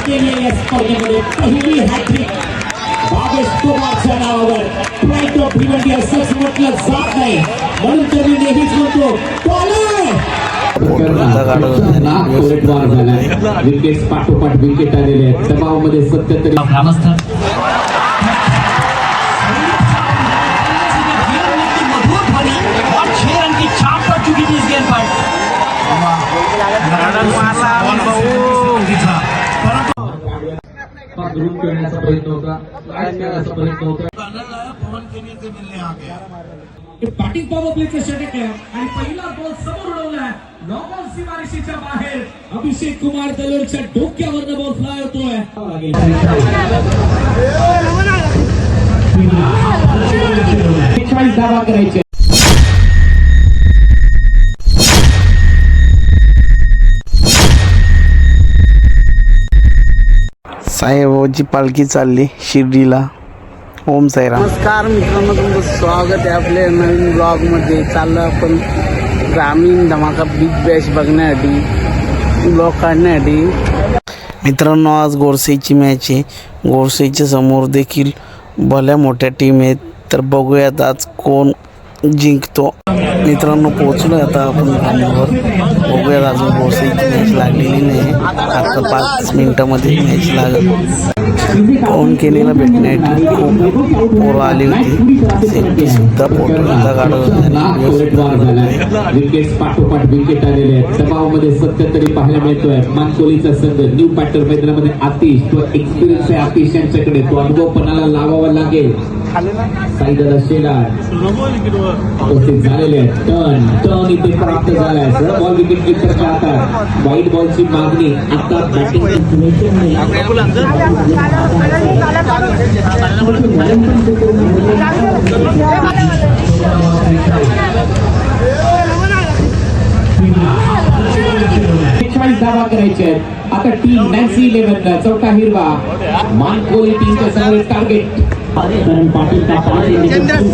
घेतलेली या स्पर्धेमध्ये पहिली हॅट्रिक भावेश कुमारच्या नावावर. प्राईड ऑफ भिवंडी असंच म्हटलं जात नाही, म्हणून तर मी नेहमीच म्हणतो विकेट पाठोपाठ विकेट आलेले आहेत. दबावामध्ये 77 ग्रुप करण्याचा प्रयत्न होता, करण्याचा प्रयत्न होता. बॅटिंग पॉवर प्लेचं षटक आहे आणि पहिला बॉल समोर उडवला, नॉर्मल सीमारेषेच्या बाहेर. अभिषेक कुमार दलोरच्या डोक्यावरनं बॉल फ्लाय होतोय. धावा करायचे. साईबाबाची पालखी चालली शिर्डीला. ओम साईराम. नमस्कार मित्रांनो, तुमचं स्वागत आहे आपल्या नवीन ब्लॉगमध्ये. चाललं आपण ग्रामीण धमाका बिग बॅश बघण्यासाठी, ब्लॉग काढण्यासाठी. मित्रांनो, आज गोरसेची मॅच आहे. गोरसेच्या समोर देखील भल्या मोठ्या टीम आहेत, तर बघूयात आज कोण जिंकतो. मित्रांनो, पोहोचलो आता आपण ग्राउंडवर. बघूयात, अजून गोरसेची मॅच लागलेली नाही. आता 5 मिनिटामध्ये मॅच लागेल. पवन केनीला भेटण्यासाठी खूप पोरं आली होती. सेल्फी सुद्धा फोटो सुद्धा काढत होते. विकेट पाठोपाठ विकेट आलेले आहेत. दबावामध्ये 77 पाहायला मिळतोय. मानकोलीचा संघ न्यू पॅटर्न मैदानामध्ये आतिश, तो एक्सपिरियन्स आहे आतिश यांच्याकडे, तो अनुभव पणाला लावावा लागेल. साईदादा शेलार उपस्थित झालेले आहेत. टर्न इथे प्राप्त झालाय. सरळ बॉल विकेट कीपरच्या हातात. वाईट बॉलची मागणी आता बॅटिंग धावा करायचे आहेत. आता टीम नॅन्सी 11 चौथा हिरवा मानकोली टीमच्या समोर टार्गेट. करण पाटिल का 5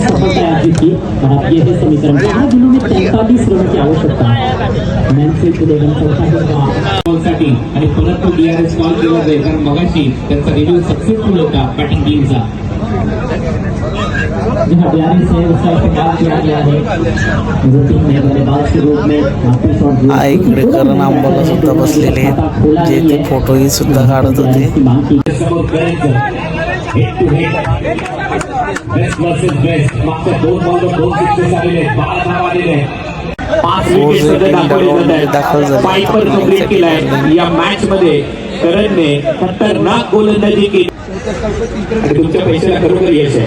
सफलता है जिसकी और ये है समीकरण 4 दिनों में 43 रनों की आवश्यकता है. नॅन्सी 11 चौथा हिरवा साठी आणि परत तो डीआरएस कॉल केला जाईल, कारण मगाशी त्यांचा रिव्ह्यू सक्सेसफुल होता बॅटिंग टीमचा. जहां डीआरएस है उसका इस्तेमाल किया गया है रूटीन में बल्लेबाज के रूप में वापस और इकडे करण आंबाला सुद्धा बसलेले आहेत, जे ते फोटोही सुद्धा काढत होते. समोर करायचं head to head best versus best. मागच्या 2 बॉलवर 2 सिक्सेस आलेले आहेत. 12 धावा आलेले आहेत. 5 विकेट दाखल झाले. पायपर कंप्लीट केलाय या मॅच मध्ये. करणने खतरनाक गोलंदाजी केली आणि तुमच्या पैशाला खरोखर यश आहे.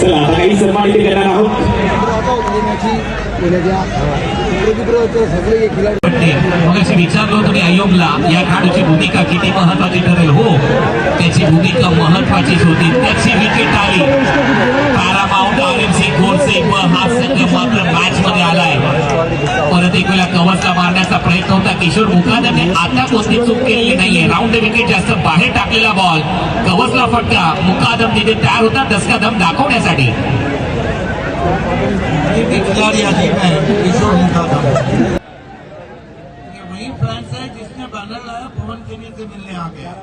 चला आता काही सन्मान इथे करणार आहोत. मगाशी विचारलं तुम्ही अयोगला, या खेळाडूची भूमिका किती महत्वाची ठरेल. हो, त्याची भूमिका महत्वाचीच होती. त्याची विकेट आली. पॅरामाउंट RMC गोरसे हा संघ मात्र मॅच मध्ये आलाय. परत एक वेळा कवचला मारण्याचा प्रयत्न होता किशोर मुकादमने. आता कोणती चूक केलेली नाहीये. राऊंड विकेट जास्त बाहेर टाकलेला बॉल, कवचला फटका. मुकादम तिथे तयार होता दसका दम दाखवण्यासाठी. खिलाड़ी अजीब है किशोर मुकादम, वही फ्रांस है जिसने बैनर लाया पवन केनी से मिलने आ गया.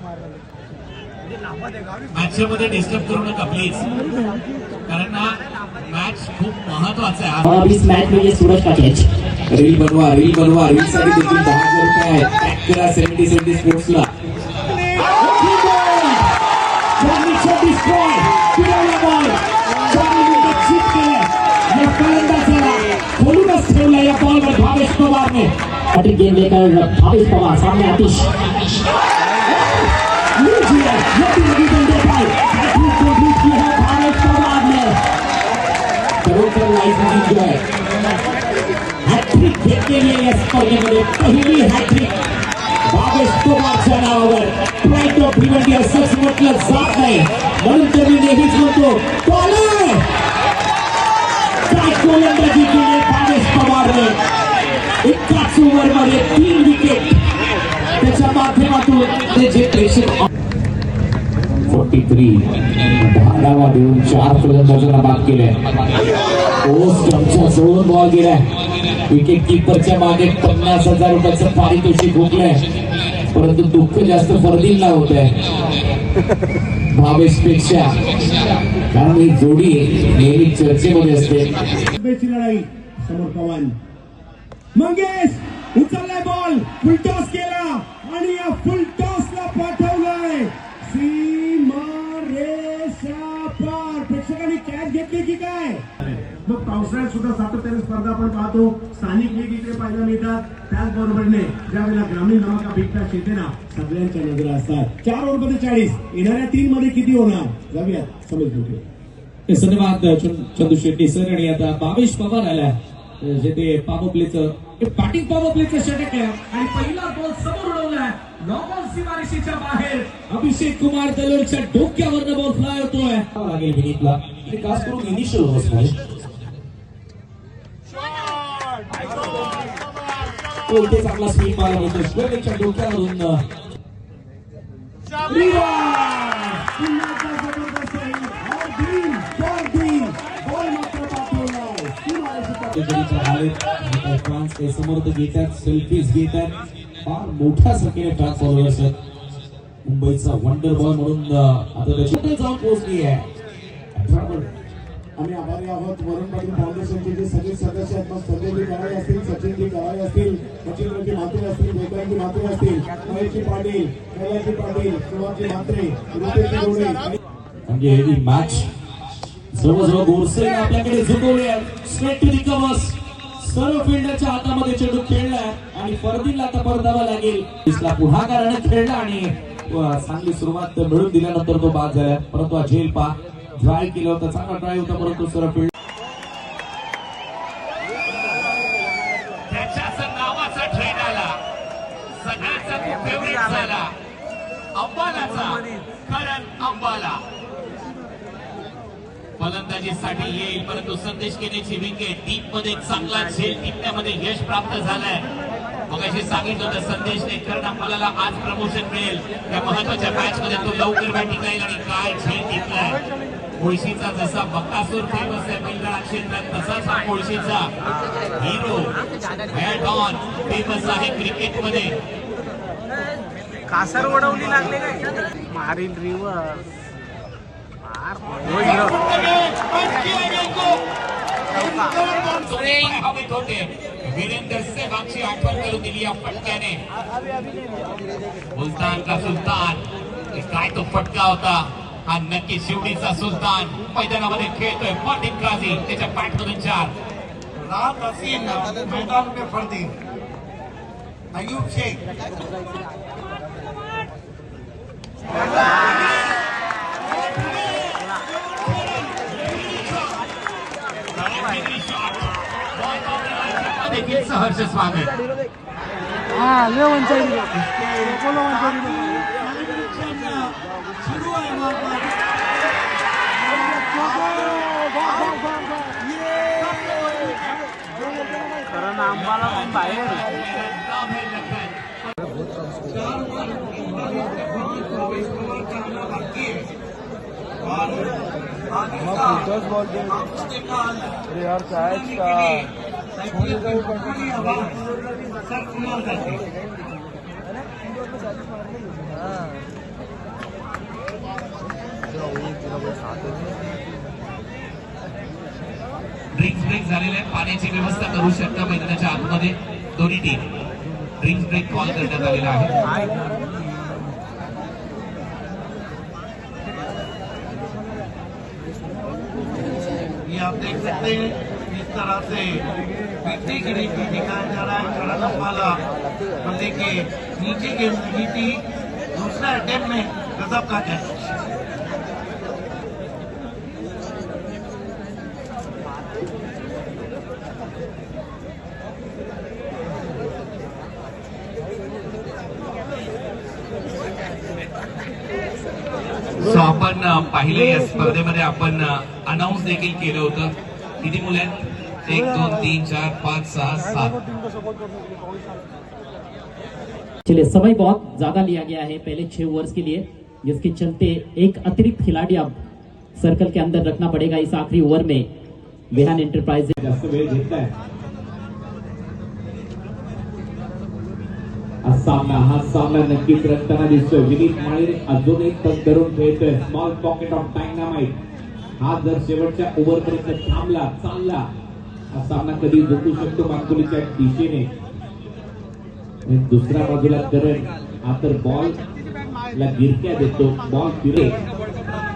मॅच मध्ये डिस्टर्ब करू नका प्लीज, कारण हा मॅच खूप महत्वाचा आहे. और अब इस मैच में ये सूरज का कैच. रील बनवा, रील बनवा. रील साठी देखील 10,000 रुपये आहेत. टॅग करा 70 स्पोर्ट्सला. या बॉलवर भावेश पवारने पैट्रिक गेंद लेकर भावेश पवार सामने आतिश. हॅट्रिक घेतलेली या स्पर्धेमध्ये पहिली हॅट्रिक भावेश पवारच्या नावावर. प्राईड ऑफ भिवंडी असंच म्हटलं जात नाही, म्हणून तर मी नेहमीच म्हणतो काय गोलंदाजी केली भावेश पवारने. एकाच ओव्हरमध्ये 3 विकेट त्याच्या माध्यमातून ते जे प्रेशर 43 धावा देऊन 4 फलंदाजांना बाद केलंय. सोडून बॉल गेलाय. विकेट किपरच्या मागे 50,000 रुपयाचं पारितोषिक घोकलंय. परंतु दुःख जास्त फर्दीला होत आहे भावेश पेक्षा, कारण ही जोडी नेहमी चर्चेमध्ये असते. लढाई समोर पवन मंगेश उचललाय बॉल, फुल टॉस केला आणि या फुल टॉसला पाठवलाय सीमारेषा पार. प्रेक्षकांनी कॅच घेतली की काय? मग पावसाळ्यात सुद्धा सातत्याने स्पर्धा आपण पाहतो, स्थानिक लीग इकडे पाहायला मिळतात. त्याचबरोबरने ज्यावेळेला ग्रामीण धमाका बिग बॅश येते ना, सगळ्यांच्या नजरा असतात. 4 ओव्हरमध्ये 40, येणाऱ्या 3 मध्ये किती होणार? जाऊयात समज घेऊया. धन्यवाद चंदू शेट्टी सर. आणि आता भावेश पवार आला जे ते पॉवर प्लेचं बॅटिंग पॉवर प्लेचं षटक आहे आणि पहिला बॉल समोर उडवलाय नॉर्मल सीमारेषेच्या बाहेर. अभिषेक कुमार तलोरच्या डोक्यावरनं बॉल फ्लाय होतोय. लागेल विनीतला आणि खास करून इनिशियल ओव्हर्समध्ये इथे चांगला स्पीड मारला होतो श्वेतच्या डोक्यावरून. समोर तर घेतात, सेल्फीज घेतात, फार मोठ्या संख्येने फॅन फॉलोअर्स आहेत. मुंबईचा वंडर बॉय म्हणून आता त्याची जाऊन पोहोचली आहे. आम्ही आभारी आहोत वरुण पाटील फाउंडेशनचे जे सगळे सदस्य आहेत. मग संजयजी कराळे असतील, सचिनजी कराळे असतील, मच्छिंद्रजी म्हात्रे असतील, वेदांजी म्हात्रे असतील, महेशजी पाटील, कैलासजी पाटील, सुभाषजी म्हात्रे, रुपेशजी गोडे. म्हणजे ही मॅच जवळजवळ गोरसेने आपल्याकडे झुकवली आहे. Straight to the covers. सर्व फिल्डरच्या हातामध्ये चेंडू खेळलाय आणि फर्दीला आता परतावा लागेल. इसला पुढाकाराने खेळला आणि चांगली सुरुवात मिळून दिल्यानंतर तो बाद झाला. परंतु हा झेल पा ट्राय केलं होतं, चांगला ट्राय होता, परंतु सर्व फील्ड त्याच्या नावाचा ट्रेंड आला, सगळ्याचा फेवरेट झाला अंबालाचा करण अंबाला. फलंदाजीसाठी येईल, परंतु संदेश केनेची विकेट डीप मध्ये चांगला झेल टिपण्यामध्ये यश प्राप्त झालंय. मग अशी सांगितलं होतं संदेशने, करण अंबालाला आज प्रमोशन मिळेल या महत्वाच्या मॅच मध्ये. तो लवकर बॅटिंग येईल आणि काय झेल टिपलाय. मुळशीचा जसा बकासूर फेमस आहे बैलगाडा क्षेत्रात, तसाच हा मुळशीचा हिरो बॅट ऑन फेमस आहे क्रिकेटमध्ये. कासर उडवली लागले काय मारील रिव्हर्स. वीरेंद्र सेहवागची आठवण करून दिली या फटक्याने. सुलतान का सुलतान, काय तो फटका होता. हा नक्की शिवडीचा सुलतान मैदानामध्ये खेळतोय. मार्टिन काझी त्याच्या बॅटमधून 4. रात हसीन मैदान में फर्दी अयूब शेख देखील सहर्ष स्वागत. कारण आम्हाला पण बाहेर यार कैच का ड्रिंक्स ब्रेक झालेला आहे. पाण्याची व्यवस्था करू शकता मैदानाच्या आतमध्ये दोन्ही टीम. ड्रिंक्स ब्रेक कॉल करण्यात आलेला आहे. ये आप देख सकते हैं किस तरह से पीछे की नीति दिखाया जा रहा है. करण अंबाला बल्ले के नीचे की नीति दूसरा अटेम्प्ट में गजब का कैच. सो आपण पाहिले या स्पर्धेमध्ये आपण अनाऊन्स देखील केलं होतं. किती मुलं आहेत? 1 2 3 4 5 6 7. चलिए समय बहुत ज्यादा लिया गया है पहले 6 ओवर्स के लिए, जिसके चलते एक अतिरिक्त खिलाड़ी अब सर्कल के अंदर रखना पड़ेगा इस आखिरी ओवर में. विहान एंटरप्राइजेस जास्त वेळ घेतलाय हा सामना नक्कीच रंगताना दिसतोय. विनीत माळी अजून एक तग धरून खेळतोय. Small pocket of dynamite. हा जर शेवटच्या ओव्हरपर्यंत थांबला चालला हा सामना कधी जिंकू शकतो मानकुलीच्या दिशेने. आणि दुसऱ्या बाजूला करण हा तर बॉल ला गिरक्या देतो. बॉल फिरे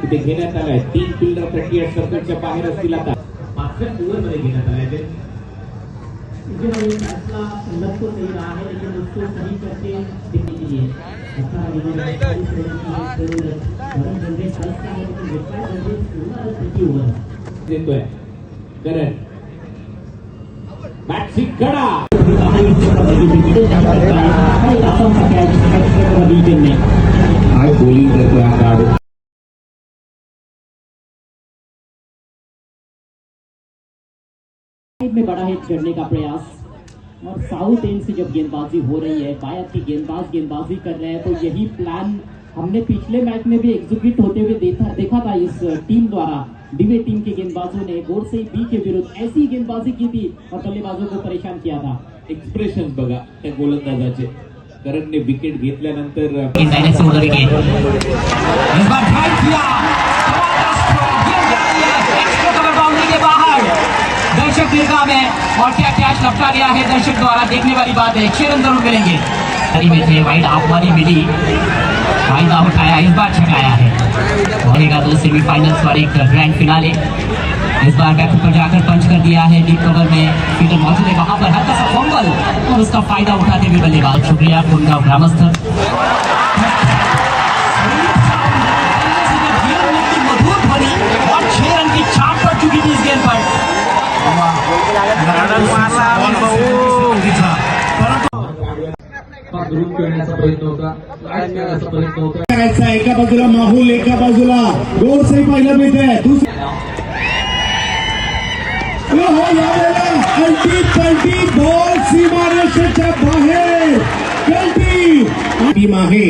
तिथे घेण्यात आलाय. 3 फिल्डर 38 सर्कलच्या बाहेर असतील. आता 65 ओव्हर मध्ये घेण्यात आलाय ते. ये फैसला लग तो नहीं रहा है लेकिन उसको सही करके देखने के लिए अच्छा देतोय करण. बॅटची कडा काय बॉलिंग करतोय हा खेळाडू. में बड़ा हिट करने का प्रयास. और साउथ एंड से जब गेंदबाजी हो रही है, बायत के गेंदबाजी कर रहे हैं, तो यही प्लान हमने पिछले मैच में भी एग्जीक्यूट होते हुए देखा था इस टीम द्वारा. डिवे टीम के गेंदबाजों ने गोडसे बी के विरुद्ध ऐसी गेंदबाजी की थी और बल्लेबाजों को परेशान किया था. एक्सप्रेशन बघा त्या गोलंदाजाचे. करणने विकेट घेतल्यानंतर दर्शक दीर्घा में और क्या कैच लपटा गया है दर्शक द्वारा देखने वाली बात है. 6 रन जरूर मिलेंगे. में थे वाइड ऑफ वाली मिली, फायदा उठाया, इस बार छकाया है. रहेगा तो सेमीफाइनल्स वाले ग्रैंड फिनाले. इस बार बैक पर जाकर पंच कर दिया है. डीप कवर में फील्डर मौजूद है. वहां पर हल्का सा फंबल और उसका फायदा उठाते हुए बल्लेबाज. शुक्रिया उनका ग्रामस्थ. मधुर ध्वनि और 6 रन की छाप पड़ चुकी थी इस गेंद पर. एका बाजूला माहुल, एका बाजूला गोडसे पहिला मिळत आहे. पलटी बॉल सीमारेषेच्या बाहेर. टीम आहे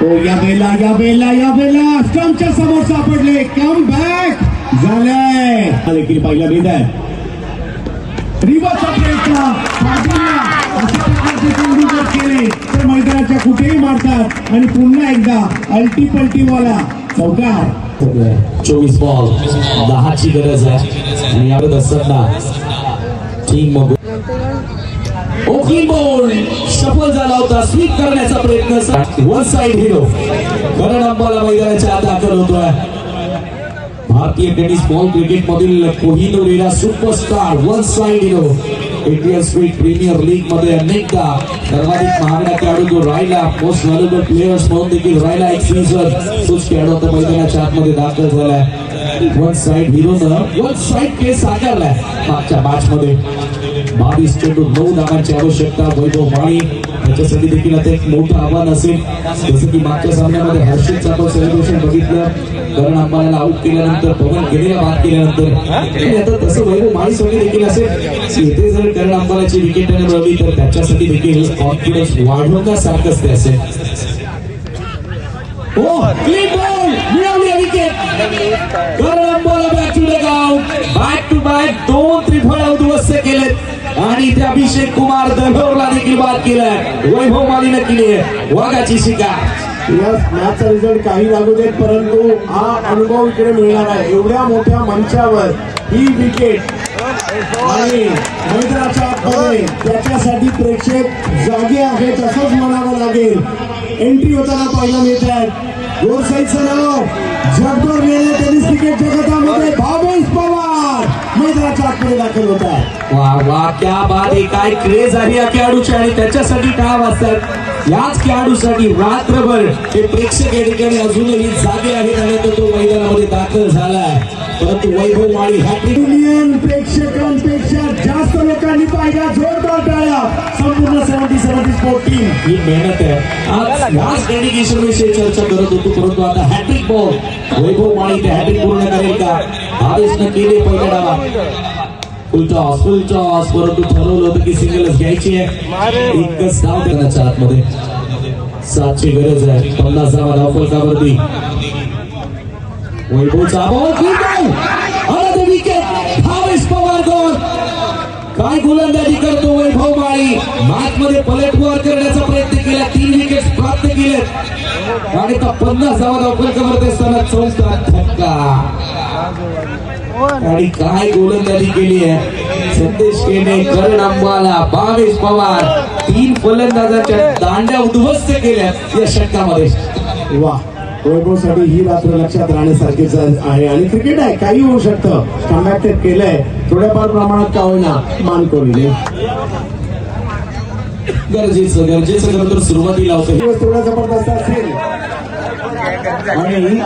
तो या बेला स्टंपच्या समोर सापडले. कम बॅक झालंय. देखील पहिला मिळत आहे. रिव्हर्सचा प्रयत्न अशा प्रकारचे चेंडू जर केले तर मैदानाच्या कुठेही मारतात आणि पुन्हा एकदा अल्टीपल्टीवाला चौकार. 24 बॉल 10ची गरज आहे आणि यावेळी असताना टीम ओपनिंग बॉल सफल झाला होता. स्वीप करण्याचा प्रयत्न. One side hero Karan Ambala मैदानाच्या आत दाखल होतोय. भारतीय टेनिस बॉल क्रिकेट मधील Kohinoor superstar one side hero. Indian street premier league मध्ये अनेकदा सर्वाधिक महागडा खेळाडू तो राहिला. मोस्ट व्हॅल्युएबल प्लेयर्स म्हणून देखील राहिला एक सीझन. तोच खेळाडू आता मैदानाच्या आतमध्ये दाखल झालाय. वन साइड हिरोनं वन साइड केस साकारलाय मागच्या मॅच मध्ये. 22 चेंडू 9 धावांची आवश्यकता. वैभव माळी त्याच्यासाठी देखील आता एक मोठं आव्हान असेल. जसं की मागच्या सामन्यामध्ये हर्षितचं आपण सेलिब्रेशन बघितलं. करण अंबाला आउट केल्यानंतर, पवन गेलेला बाद केल्यानंतर आता तसं वैभव माळीसाठी देखील असेल. इथे जर करण अंबालाची विकेट मिळवली तर त्याच्यासाठी देखील कॉन्फिडन्स वाढवण्यासारखंच ते असेल. क्लीन बॉल मिळवली wicket. Karan Ambala back to the ground. Back to back 2 त्रिफळ उद्ध्वस्त केलेत आणि इथे अभिषेक कुमार दलोरला देखील बाद केलाय. वैभव माळीनं केली आहे वाघाची शिकार. या मॅचचा रिझल्ट काही लागू देत परंतु हा अनुभव इकडे मिळणार आहे. एवढ्या मोठ्या मंचावर ही विकेट आणि मैदानाच्या आतमध्ये त्याच्यासाठी प्रेक्षक जागे आहेत असंच म्हणावं लागेल. एंट्री होताना पाहायला मिळत आहेत. गोडसेचं नाव जगभर गेले टेनिस क्रिकेट जगतामध्ये भावेश पवार मैदानाच्या आतमध्ये दाखल होत आहे. वा वा क्या बात आहे. काय क्रेज आहे या खेळाडूची आणि त्याच्यासाठी काय वाचतात याच खेळाडूसाठी रात्रभर ते प्रेक्षक या ठिकाणी अजूनही जागे आहेत आणि तो मैदानामध्ये दाखल झालाय. परंतु वैभव माळी मिलियन प्रेक्षकांपेक्षा जास्त लोकांनी पाहिला. जोरदार टाळ्या संपूर्ण 70 स्पोर्ट टीम. ही मेहनत आहे. आज याच डेडिकेशन विषयी चर्चा करत होतो परंतु आता हॅट्रिक बॉल वैभव माळी ते हॅट्रिक पूर्ण करेल का. भावेशनं केले पहिल्या डावात. फुल टॉस परंतु ठरवलं होतं की सिंगलच घ्यायची आहे. एकच धाव करण्याच्या आतमध्ये 7ची गरज आहे. 50 धावा धावफलकावरती. वैभवचा बॉल विकेट. भावेश पवार गोल. काय गोलंदाजी करतो वैभव माळी. खेळाडू मॅच मध्ये पलटवार करण्याचा प्रयत्न केला, 3 विकेट प्राप्त केलेत आणि आता 50वा धावफलक करत असताना चौथा धक्का आणि काय गोलंदाजी केली आहे संदेश केने, करण अंबाला, भावेश पवार 3 फलंदाजांच्या दांड्या उद्ध्वस्त केल्या या षटकामध्ये. वा, वैभवसाठी ही रात्र लक्षात राहण्यासारखीच आहे आणि क्रिकेट आहे, काही होऊ शकतं. कमबॅक केलंय थोड्याफार प्रमाणात का होईना मानकोलीने. गरजेचं खरं तर सुरुवातीला होतं. दिवस थोडा जबरदस्त असेल आणि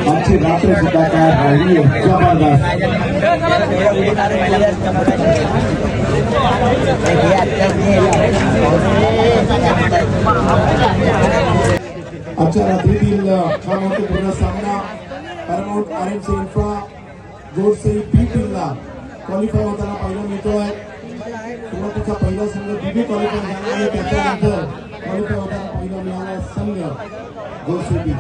आजची रात्र सुद्धा काय राहिली जबरदस्त. आजच्या रात्रीतील हा महत्वपूर्ण सामना पॅरामाउंट आरएमसी इन्फ्रा गोडसे बी टीमला क्वालिफाय होताना पाहायला मिळतोय. सुरुवातीचा पहिला संघ बीबी क्वालिफाय झाला आणि त्याच्यानंतर क्वालिफाय होताना पाहायला मिळाला संघ गोडसे बी.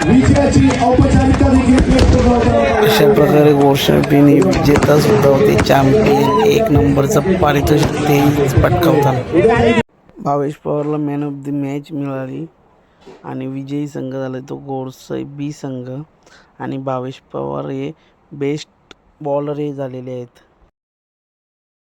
विजयाची औपचारिकता देखील अशा प्रकारे गोर्सेबीने विजेता सुद्धा होते. चॅम्पियन 1 नंबरचं पारितोषिक ते पटकावतात. भावेश पवारला मॅन ऑफ द मॅच मिळाली आणि विजयी संघ झाला तो गोरसई बी संघ आणि भावेश पवार हे बेस्ट बॉलर हे झालेले आहेत.